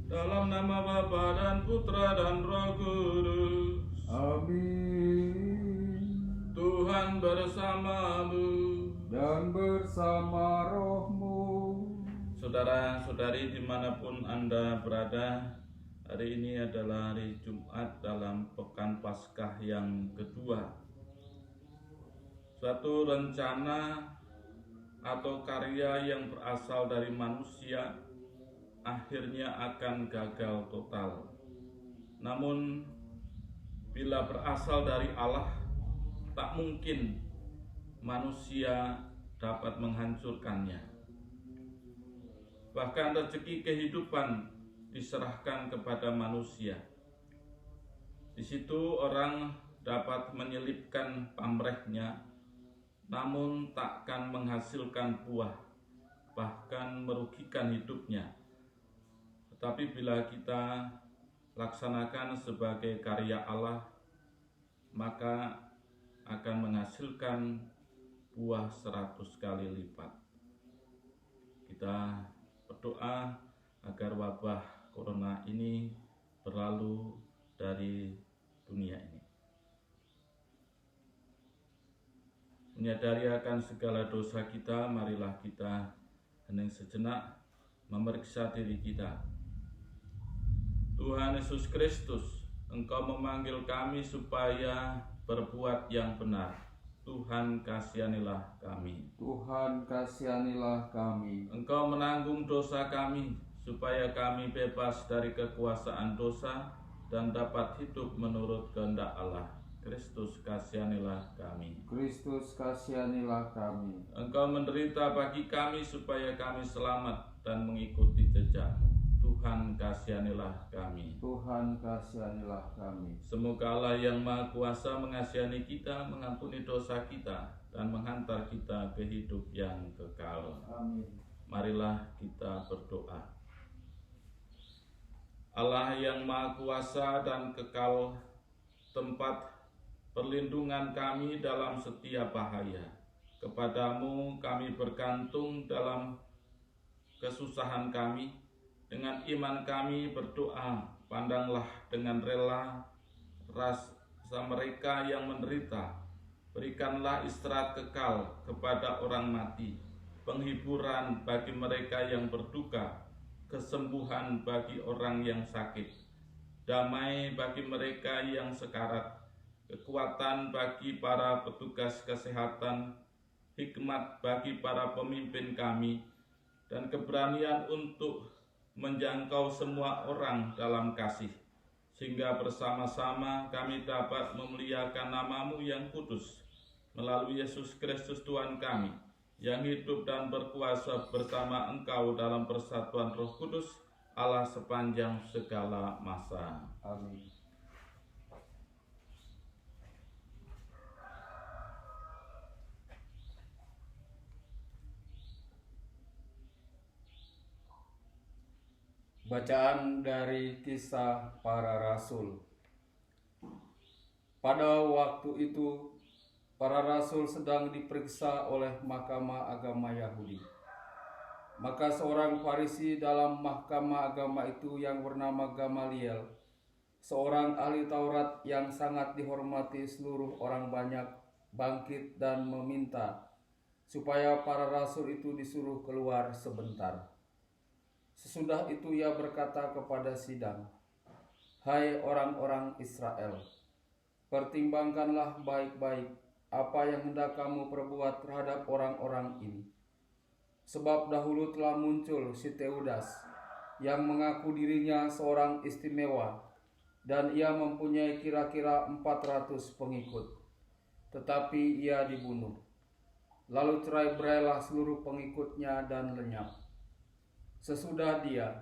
Dalam nama Bapa dan Putra dan Roh Kudus. Amin. Tuhan bersamamu Dan bersama rohmu. Saudara-saudari dimanapun Anda berada, hari ini adalah hari Jumat dalam Pekan Paskah yang kedua. Suatu rencana atau karya yang berasal dari manusia akhirnya akan gagal total. Namun bila berasal dari Allah, tak mungkin manusia dapat menghancurkannya. Bahkan rezeki kehidupan diserahkan kepada manusia. Di situ orang dapat menyelipkan pamrihnya, namun takkan menghasilkan buah, bahkan merugikan hidupnya. Tetapi bila kita laksanakan sebagai karya Allah, maka akan menghasilkan buah 100 kali lipat. Kita berdoa agar wabah corona ini berlalu dari dunia ini. Menyadari akan segala dosa kita, marilah kita hening sejenak memeriksa diri kita. Tuhan Yesus Kristus, Engkau memanggil kami supaya berbuat yang benar. Tuhan, kasihanilah kami. Tuhan, kasihanilah kami. Engkau menanggung dosa kami, supaya kami bebas dari kekuasaan dosa dan dapat hidup menurut kehendak Allah. Kristus, kasihanilah kami. Kristus, kasihanilah kami. Engkau menderita bagi kami supaya kami selamat dan mengikuti jejak-Mu. Tuhan, kasihanilah kami. Tuhan, kasihanilah kami. Semoga Allah yang Maha Kuasa mengasihani kita, mengampuni dosa kita, dan menghantar kita ke hidup yang kekal. Amin. Marilah kita berdoa. Allah yang Maha Kuasa dan kekal, tempat perlindungan kami dalam setiap bahaya. Kepadamu kami bergantung dalam kesusahan kami. Dengan iman kami berdoa, pandanglah dengan rela rasa mereka yang menderita. Berikanlah istirahat kekal kepada orang mati, penghiburan bagi mereka yang berduka, kesembuhan bagi orang yang sakit, damai bagi mereka yang sekarat, kekuatan bagi para petugas kesehatan, hikmat bagi para pemimpin kami, dan keberanian untuk menjangkau semua orang dalam kasih, sehingga bersama-sama kami dapat memuliakan nama-Mu yang kudus, melalui Yesus Kristus Tuhan kami, yang hidup dan berkuasa bersama Engkau dalam persatuan Roh Kudus, Allah sepanjang segala masa. Amin. Bacaan dari Kisah Para Rasul. Pada waktu itu, para rasul sedang diperiksa oleh Mahkamah Agama Yahudi. Maka seorang Farisi dalam Mahkamah Agama itu yang bernama Gamaliel, seorang ahli Taurat yang sangat dihormati seluruh orang banyak, bangkit dan meminta supaya para rasul itu disuruh keluar sebentar. Sesudah itu ia berkata kepada sidang, "Hai orang-orang Israel, pertimbangkanlah baik-baik apa yang hendak kamu perbuat terhadap orang-orang ini. Sebab dahulu telah muncul si Teudas yang mengaku dirinya seorang istimewa, dan ia mempunyai kira-kira 400 pengikut. Tetapi ia dibunuh. Lalu cerai-berailah seluruh pengikutnya dan lenyap. Sesudah dia,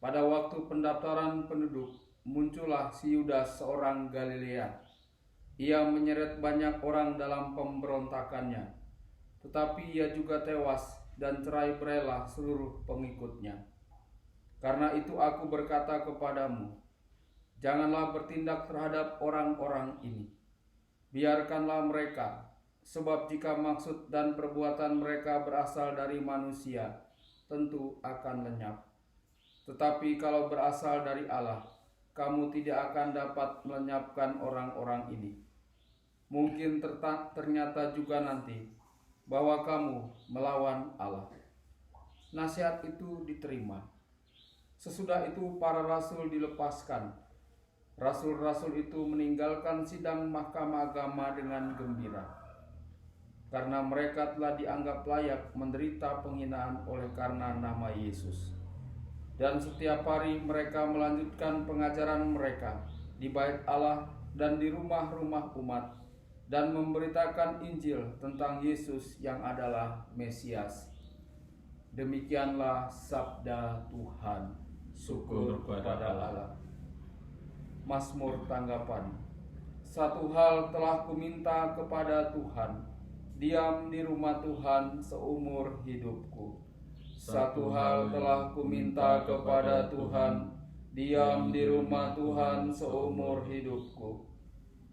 pada waktu pendaftaran penduduk, muncullah si Yudas seorang Galilea. Ia menyeret banyak orang dalam pemberontakannya, tetapi ia juga tewas dan cerai-berailah seluruh pengikutnya. Karena itu aku berkata kepadamu, janganlah bertindak terhadap orang-orang ini. Biarkanlah mereka, sebab jika maksud dan perbuatan mereka berasal dari manusia, tentu akan lenyap. Tetapi kalau berasal dari Allah, kamu tidak akan dapat melenyapkan orang-orang ini. Mungkin ternyata juga nanti bahwa kamu melawan Allah." Nasihat itu diterima. Sesudah itu para rasul dilepaskan. Rasul-rasul itu meninggalkan sidang mahkamah agama dengan gembira, karena mereka telah dianggap layak menderita penghinaan oleh karena nama Yesus. Dan setiap hari mereka melanjutkan pengajaran mereka di bait Allah dan di rumah-rumah umat, dan memberitakan Injil tentang Yesus yang adalah Mesias. Demikianlah sabda Tuhan. Syukur kepada Allah. Mazmur tanggapan. Satu hal telah kuminta kepada Tuhan, diam di rumah Tuhan seumur hidupku. Satu hal telah kuminta kepada Tuhan, diam di rumah Tuhan seumur hidupku.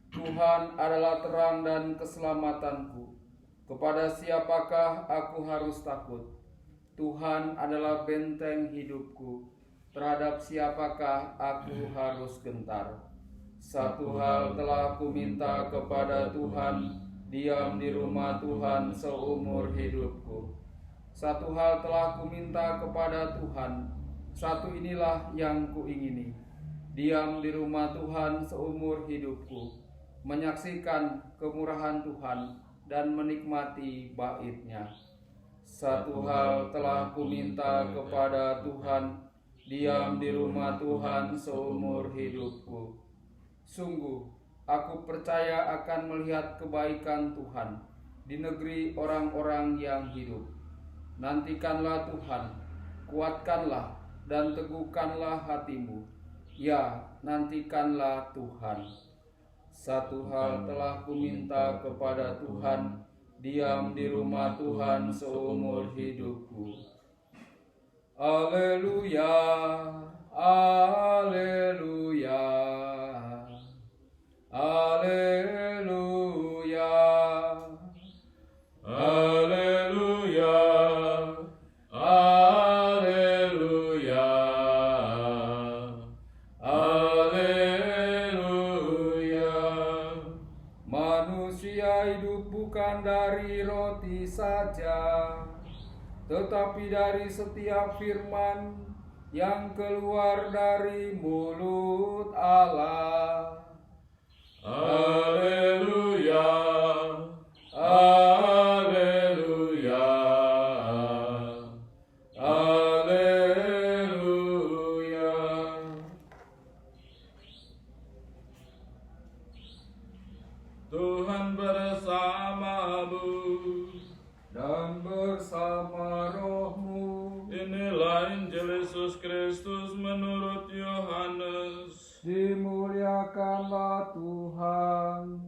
Tuhan adalah terang dan keselamatanku. Kepada siapakah aku harus takut? Tuhan adalah benteng hidupku. Terhadap siapakah aku harus gentar? Satu hal telah kuminta kepada Tuhan, diam di rumah Tuhan seumur hidupku. Satu hal telah kuminta kepada Tuhan, satu inilah yang kuingini, diam di rumah Tuhan seumur hidupku, menyaksikan kemurahan Tuhan dan menikmati bait-Nya. Satu hal telah kuminta kepada Tuhan, diam di rumah Tuhan seumur hidupku. Sungguh, aku percaya akan melihat kebaikan Tuhan di negeri orang-orang yang hidup. Nantikanlah Tuhan, kuatkanlah dan teguhkanlah hatimu. Ya, nantikanlah Tuhan. Satu hal telah kuminta kepada Tuhan, diam di rumah Tuhan seumur hidupku. Haleluya, haleluya, haleluya, Haleluya, haleluya, haleluya. Manusia hidup bukan dari roti saja, tetapi dari setiap firman yang keluar dari mulut Allah. Haleluya, haleluya, haleluya. Tuhan bersamamu Dan bersama rohmu. Inilah Injil Yesus Kristus menurut Yohanes. Dimuliakanlah Tuhan.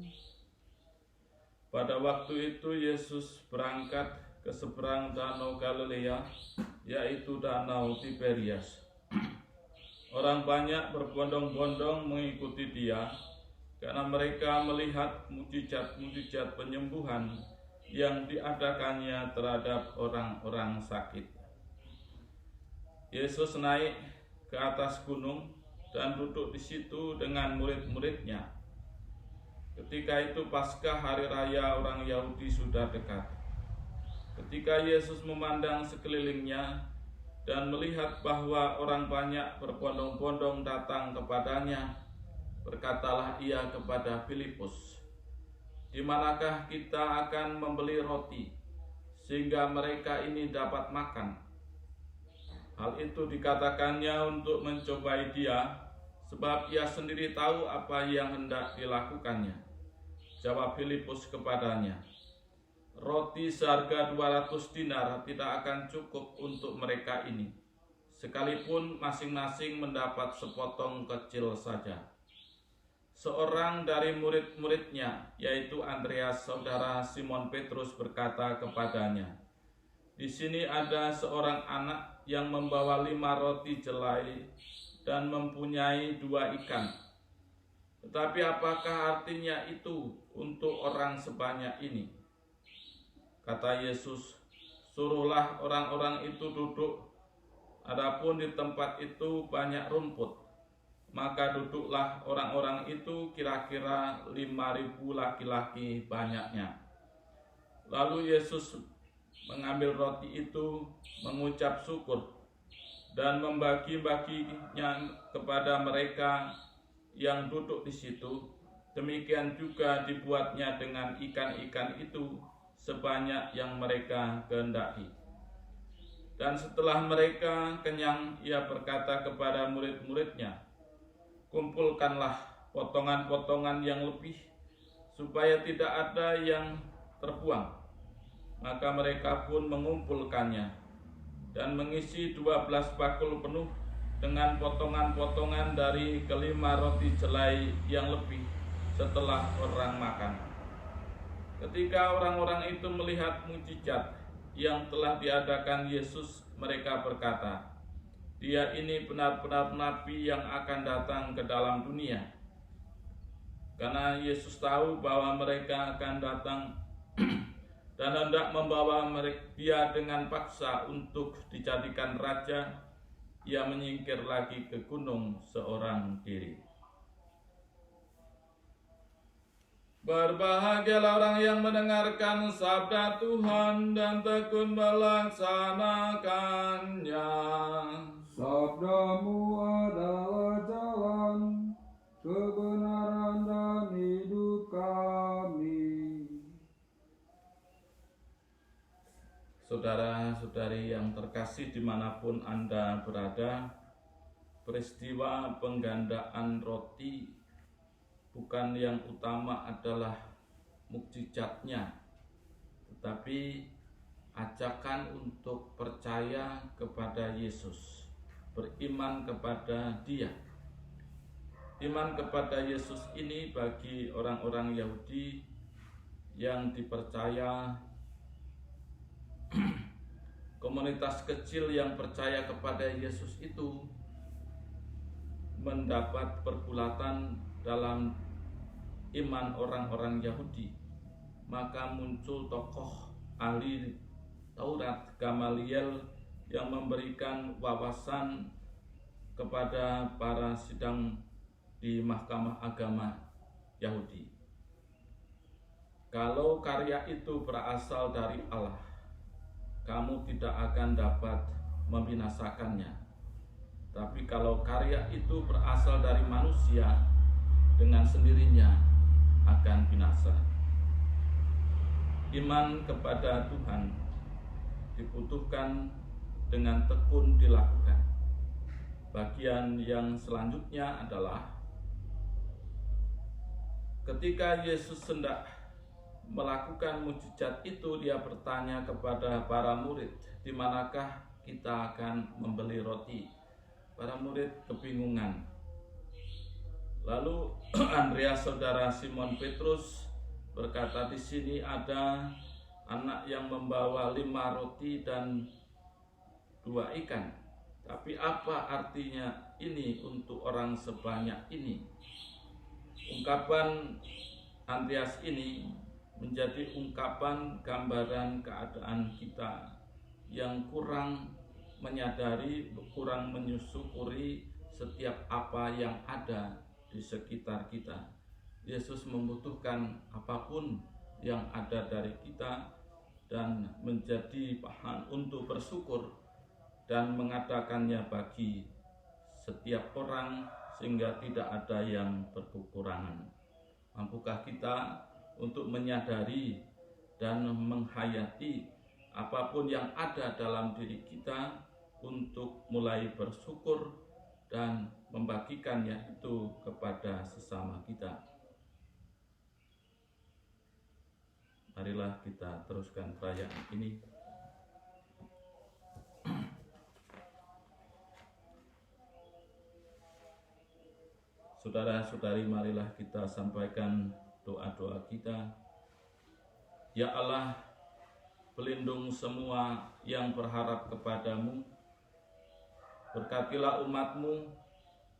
Pada waktu itu Yesus berangkat ke seberang danau Galilea, yaitu danau Tiberias. Orang banyak berbondong-bondong mengikuti Dia, karena mereka melihat mujizat-mujizat penyembuhan yang diadakannya terhadap orang-orang sakit. Yesus naik ke atas gunung dan duduk di situ dengan murid-muridnya. Ketika itu Paskah, hari raya orang Yahudi, sudah dekat. Ketika Yesus memandang sekelilingnya dan melihat bahwa orang banyak berbondong-bondong datang kepadanya, berkatalah Ia kepada Filipus, "Di manakah kita akan membeli roti sehingga mereka ini dapat makan?" Hal itu dikatakannya untuk mencobai Dia, sebab Ia sendiri tahu apa yang hendak dilakukannya. Jawab Filipus kepadanya, "Roti seharga 200 dinar tidak akan cukup untuk mereka ini, sekalipun masing-masing mendapat sepotong kecil saja." Seorang dari murid-muridnya, yaitu Andreas, saudara Simon Petrus, berkata kepadanya, "Di sini ada seorang anak yang membawa 5 roti jelai dan mempunyai 2 ikan. Tetapi apakah artinya itu untuk orang sebanyak ini?" Kata Yesus, "Suruhlah orang-orang itu duduk." Adapun di tempat itu banyak rumput, maka duduklah orang-orang itu kira-kira 5.000 laki-laki banyaknya. Lalu Yesus mengambil roti itu, mengucap syukur, dan membagi-baginya kepada mereka yang duduk di situ. Demikian juga dibuatnya dengan ikan-ikan itu sebanyak yang mereka kehendaki. Dan setelah mereka kenyang, ia berkata kepada murid-muridnya, "Kumpulkanlah potongan-potongan yang lebih, supaya tidak ada yang terbuang." Maka mereka pun mengumpulkannya dan mengisi 12 bakul penuh dengan potongan-potongan dari kelima roti jelai yang lebih setelah orang makan. Ketika orang-orang itu melihat mukjizat yang telah diadakan Yesus, mereka berkata, "Dia ini benar-benar nabi yang akan datang ke dalam dunia." Karena Yesus tahu bahwa mereka akan datang dan hendak membawa dia dengan paksa untuk dijadikan raja, ia menyingkir lagi ke gunung seorang diri. Berbahagialah orang yang mendengarkan sabda Tuhan dan tekun melaksanakannya. Sabdamu adalah jalan, kebenaran dan hidup kami. Saudara-saudari yang terkasih dimanapun Anda berada, peristiwa penggandaan roti bukan yang utama adalah mukjizatnya, tetapi ajakan untuk percaya kepada Yesus, beriman kepada Dia. Iman kepada Yesus ini bagi orang-orang Yahudi yang dipercaya komunitas kecil yang percaya kepada Yesus itu mendapat pergulatan dalam iman orang-orang Yahudi. Maka muncul tokoh ahli Taurat Gamaliel yang memberikan wawasan kepada para sidang di mahkamah agama Yahudi. Kalau karya itu berasal dari Allah, kamu tidak akan dapat membinasakannya. Tapi kalau karya itu berasal dari manusia, dengan sendirinya akan binasa. Iman kepada Tuhan dibutuhkan dengan tekun dilakukan. Bagian yang selanjutnya adalah ketika Yesus hendak melakukan mukjizat itu, dia bertanya kepada para murid, "Di manakah kita akan membeli roti?" Para murid kebingungan. Lalu Andreas, saudara Simon Petrus, berkata, "Di sini ada anak yang membawa 5 roti dan 2 ikan. Tapi apa artinya ini untuk orang sebanyak ini?" Ungkapan Andreas ini menjadi ungkapan gambaran keadaan kita yang kurang menyadari, kurang menyukuri setiap apa yang ada di sekitar kita. Yesus membutuhkan apapun yang ada dari kita dan menjadi bahan untuk bersyukur dan mengadakannya bagi setiap orang sehingga tidak ada yang berkekurangan. Mampukah kita untuk menyadari dan menghayati apapun yang ada dalam diri kita untuk mulai bersyukur dan membagikannya itu kepada sesama kita. Marilah kita teruskan perayaan ini. Saudara-saudari, marilah kita sampaikan doa-doa kita. Ya Allah, pelindung semua yang berharap kepadamu, berkatilah umat-Mu,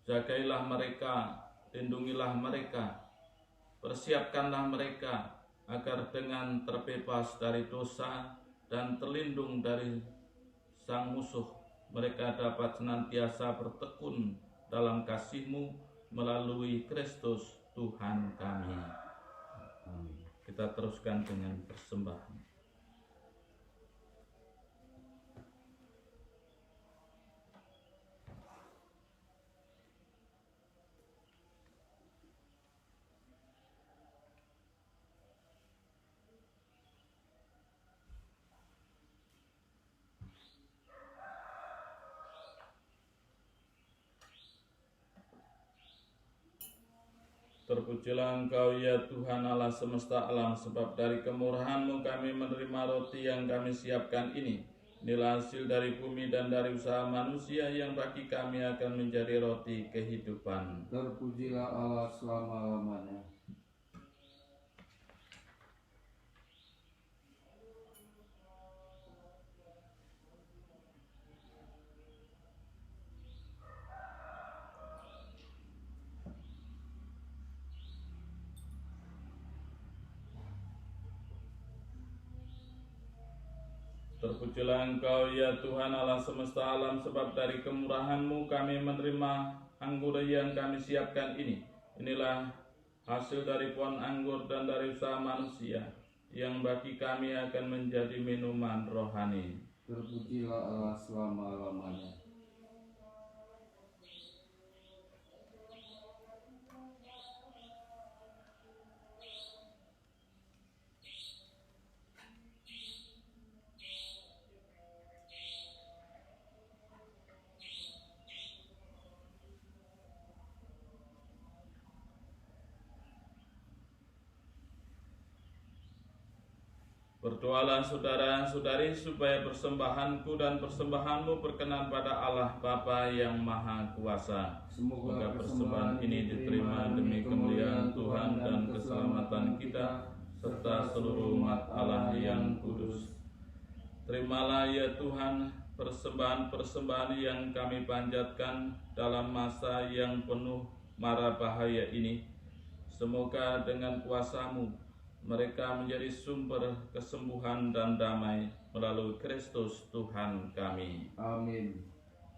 jagailah mereka, lindungilah mereka, persiapkanlah mereka agar dengan terbebas dari dosa dan terlindung dari sang musuh, mereka dapat senantiasa bertekun dalam kasih-Mu melalui Kristus Tuhan kami. Amin. Kita teruskan dengan persembahan. Terpujilah Engkau ya Tuhan Allah semesta alam, sebab dari kemurahan-Mu kami menerima roti yang kami siapkan ini. Inilah hasil dari bumi dan dari usaha manusia yang bagi kami akan menjadi roti kehidupan. Terpujilah Allah selama-lamanya. Terpujilah Engkau ya Tuhan Allah semesta alam, sebab dari kemurahan-Mu kami menerima anggur yang kami siapkan ini. Inilah hasil dari pohon anggur dan dari usaha manusia yang bagi kami akan menjadi minuman rohani. Terpujilah Allah selama-lamanya. Berdoalah saudara-saudari supaya persembahanku dan persembahanmu berkenan pada Allah Bapa yang Maha Kuasa. Semoga persembahan ini diterima demi kemuliaan Tuhan dan keselamatan kita serta seluruh umat Allah yang kudus. Terimalah ya Tuhan persembahan-persembahan yang kami panjatkan dalam masa yang penuh mara bahaya ini. Semoga dengan kuasa-Mu mereka menjadi sumber kesembuhan dan damai melalui Kristus Tuhan kami. Amin.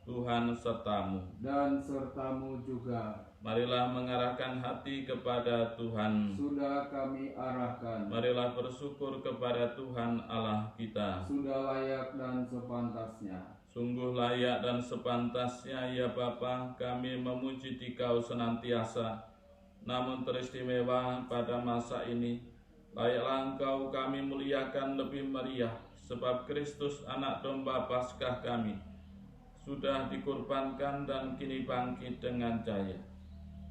Tuhan sertamu. Dan sertamu juga. Marilah mengarahkan hati kepada Tuhan. Sudah kami arahkan. Marilah bersyukur kepada Tuhan Allah kita. Sudah layak dan sepantasnya. Sungguh layak dan sepantasnya ya Bapa, kami memuji Dikau senantiasa. Namun teristimewa pada masa ini, layaklah Engkau kami muliakan lebih meriah, sebab Kristus anak domba Paskah kami sudah dikorbankan dan kini bangkit dengan jaya.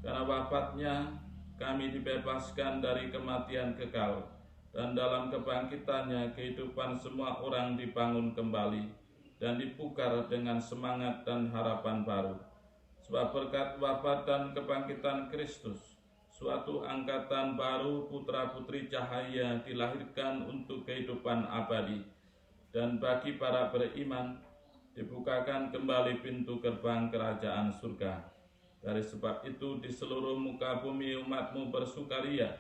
Karena wafatnya kami dibebaskan dari kematian kekal, dan dalam kebangkitannya kehidupan semua orang dibangun kembali dan dipukar dengan semangat dan harapan baru. Sebab berkat wafat dan kebangkitan Kristus, suatu angkatan baru putra-putri cahaya dilahirkan untuk kehidupan abadi, dan bagi para beriman dibukakan kembali pintu gerbang kerajaan surga. Dari sebab itu di seluruh muka bumi umat-Mu bersukaria,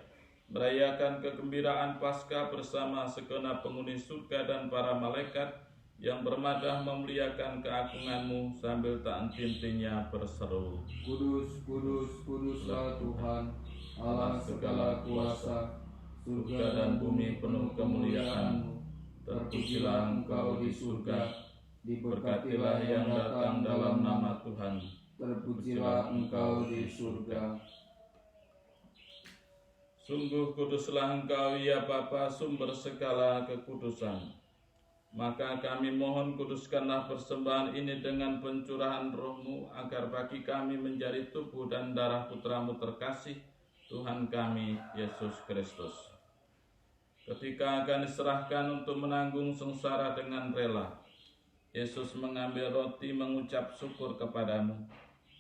merayakan kegembiraan Paskah bersama segenap penghuni surga dan para malaikat yang bermadah memuliakan keagungan-Mu sambil tak henti-hentinya berseru, Kudus, kudus, kuduslah Tuhan, Allah segala kuasa, surga dan bumi penuh kemuliaan-Mu. Terpujilah Engkau di surga, diberkatilah yang datang dalam nama Tuhan. Terpujilah Engkau di surga. Sungguh kuduslah Engkau ya Bapa, sumber segala kekudusan. Maka kami mohon kuduskanlah persembahan ini dengan pencurahan Roh-Mu, agar bagi kami menjadi tubuh dan darah Putra-Mu terkasih, Tuhan kami Yesus Kristus. Ketika akan diserahkan untuk menanggung sengsara dengan rela, Yesus mengambil roti, mengucap syukur kepadamu,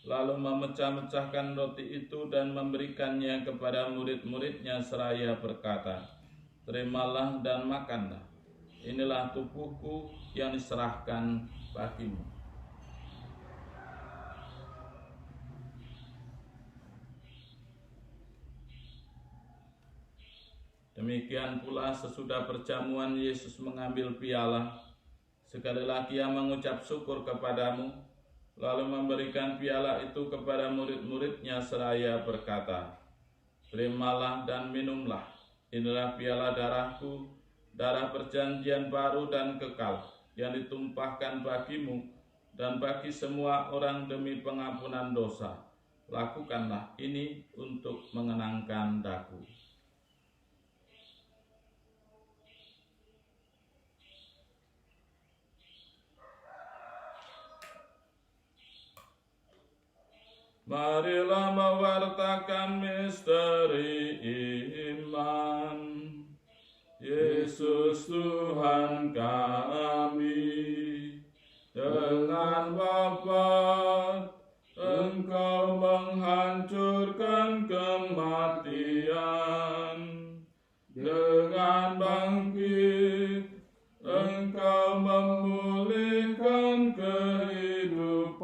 lalu memecah-mecahkan roti itu dan memberikannya kepada murid-muridnya seraya berkata, "Terimalah dan makanlah. Inilah tubuhku yang diserahkan bagimu." Demikian pula sesudah perjamuan Yesus mengambil piala. Sekali lagi ia mengucap syukur kepadamu, lalu memberikan piala itu kepada murid-muridnya seraya berkata, "Terimalah dan minumlah, inilah piala darahku, darah perjanjian baru dan kekal, yang ditumpahkan bagimu dan bagi semua orang demi pengampunan dosa. Lakukanlah ini untuk mengenangkan daku." Marilah mewartakan misteri iman. Yesus Tuhan kami, dengan wafat Engkau menghancurkan kematian, dengan bangkit Engkau memulihkan kehidupan.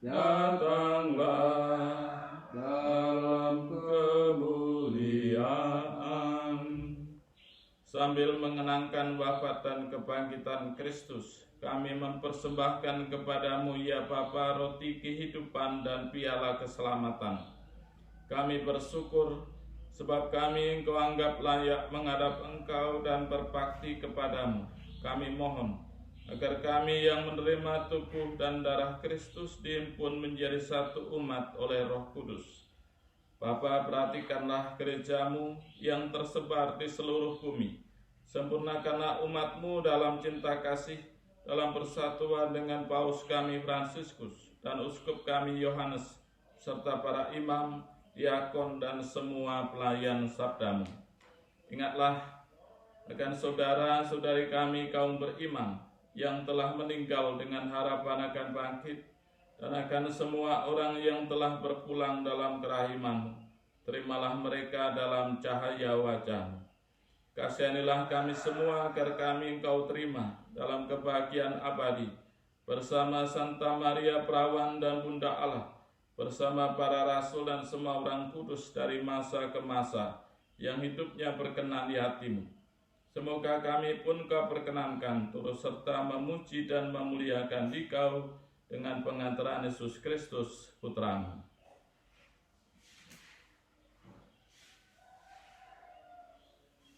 Datanglah dalam kemuliaan. Sambil mengenangkan wafat dan kebangkitan Kristus, kami mempersembahkan kepadamu ya Bapa roti kehidupan dan piala keselamatan. Kami bersyukur sebab kami Engkau anggap layak menghadap Engkau dan berbakti kepadamu. Kami mohon agar kami yang menerima tubuh dan darah Kristus dihimpun menjadi satu umat oleh Roh Kudus. Bapa, perhatikanlah gerejamu yang tersebar di seluruh bumi. Sempurnakanlah umatmu dalam cinta kasih, dalam persatuan dengan Paus kami Fransiskus dan Uskup kami Yohanes, serta para imam, diakon, dan semua pelayan sabdamu. Ingatlah akan saudara-saudari kami kaum beriman yang telah meninggal dengan harapan akan bangkit, dan akan semua orang yang telah berpulang dalam kerahiman-Mu. Terimalah mereka dalam cahaya wajah-Mu. Kasihanilah kami semua agar kami Engkau terima dalam kebahagiaan abadi, bersama Santa Maria Perawan dan Bunda Allah, bersama para rasul dan semua orang kudus dari masa ke masa, yang hidupnya berkenan di hati-Mu. Semoga kami pun Kau perkenankan turut serta memuji dan memuliakan Dikau dengan pengantaran Yesus Kristus Putra-Mu.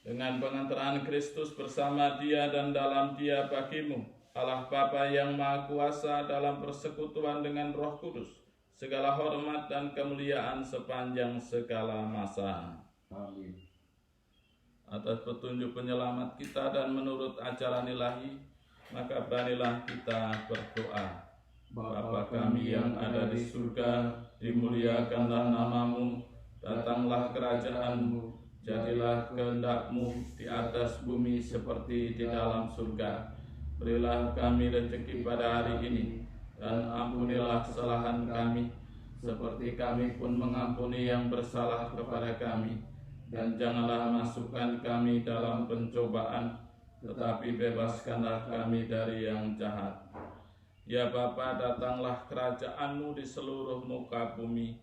Dengan pengantaran Kristus bersama Dia dan dalam Dia bagimu, Allah Bapa yang Maha Kuasa dalam persekutuan dengan Roh Kudus, segala hormat dan kemuliaan sepanjang segala masa. Amin. Atas petunjuk penyelamat kita dan menurut ajaran ilahi, maka beranilah kita berdoa. Bapa kami yang ada di surga, dimuliakanlah nama-Mu, datanglah kerajaan-Mu, jadilah kehendak-Mu di atas bumi seperti di dalam surga. Berilah kami rezeki pada hari ini, dan ampunilah kesalahan kami, seperti kami pun mengampuni yang bersalah kepada kami. Dan janganlah masukkan kami dalam pencobaan, tetapi bebaskanlah kami dari yang jahat. Ya Bapa, datanglah kerajaan-Mu di seluruh muka bumi.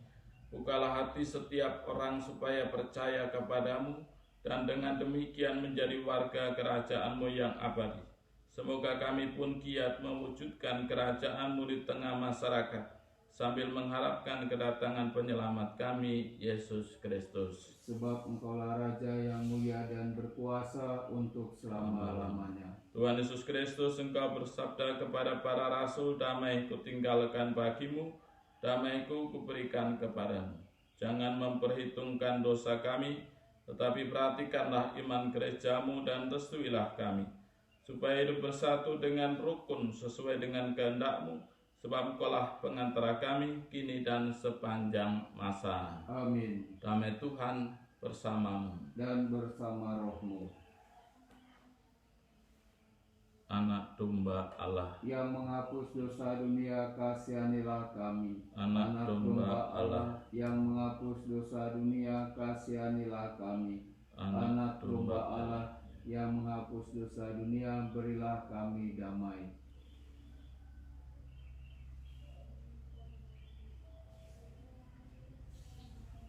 Bukalah hati setiap orang supaya percaya kepadamu, dan dengan demikian menjadi warga kerajaan-Mu yang abadi. Semoga kami pun giat mewujudkan kerajaan-Mu di tengah masyarakat, sambil mengharapkan kedatangan penyelamat kami, Yesus Kristus. Sebab Engkaulah Raja yang mulia dan berkuasa untuk selama-lamanya. Tuhan Yesus Kristus, Engkau bersabda kepada para rasul, "Damai kutinggalkan bagimu, damai-Ku kuberikan kepadamu. Jangan memperhitungkan dosa kami, tetapi perhatikanlah iman gereja-Mu dan restuilah kami, supaya hidup bersatu dengan rukun sesuai dengan kehendak-Mu, sebab Engkaulah pengantara kami kini dan sepanjang masa." Amin. Damai Tuhan bersamamu dan bersama rohmu. Anak domba Allah yang menghapus dosa dunia, kasihanilah kami. Anak domba Allah yang menghapus dosa dunia, kasihanilah kami. Anak domba Allah yang menghapus dosa dunia, berilah kami damai.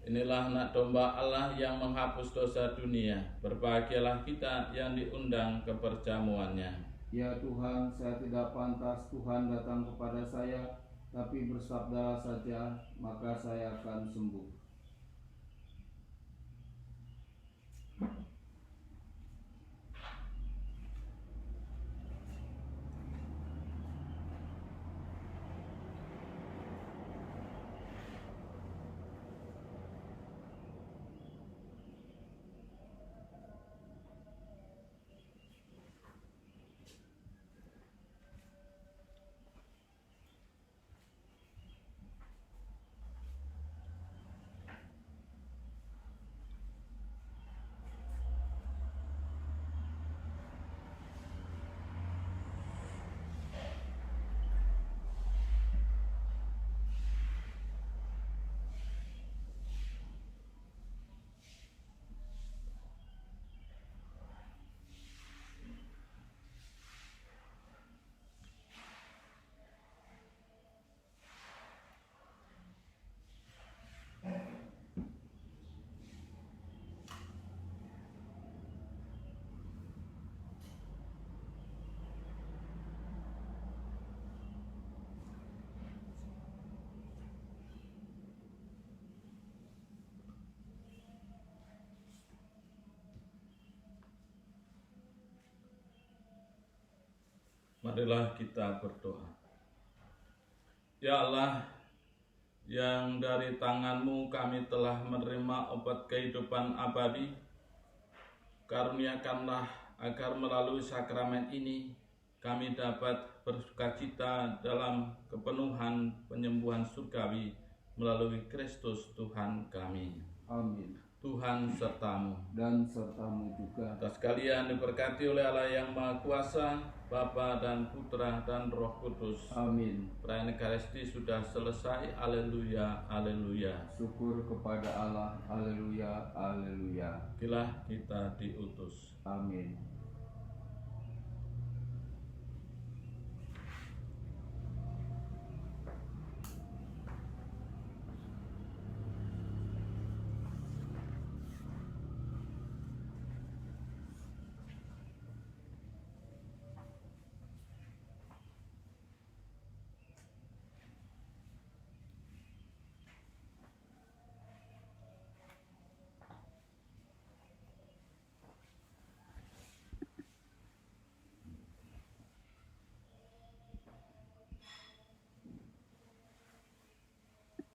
Inilah anak domba Allah yang menghapus dosa dunia. Berbahagialah kita yang diundang ke perjamuannya. Ya Tuhan, saya tidak pantas Tuhan datang kepada saya, tapi bersabdalah saja, maka saya akan sembuh. Marilah kita berdoa. Ya Allah, yang dari tangan-Mu kami telah menerima obat kehidupan abadi, karuniakanlah agar melalui sakramen ini kami dapat bersukacita dalam kepenuhan penyembuhan surgawi melalui Kristus Tuhan kami. Amin. Tuhan sertamu dan sertamu juga. Kita sekalian diberkati oleh Allah yang Maha Kuasa, Bapa dan Putra dan Roh Kudus. Amin. Perayaan Ekaristi sudah selesai. Haleluya, haleluya. Syukur kepada Allah. Haleluya, haleluya. Marilah kita diutus. Amin.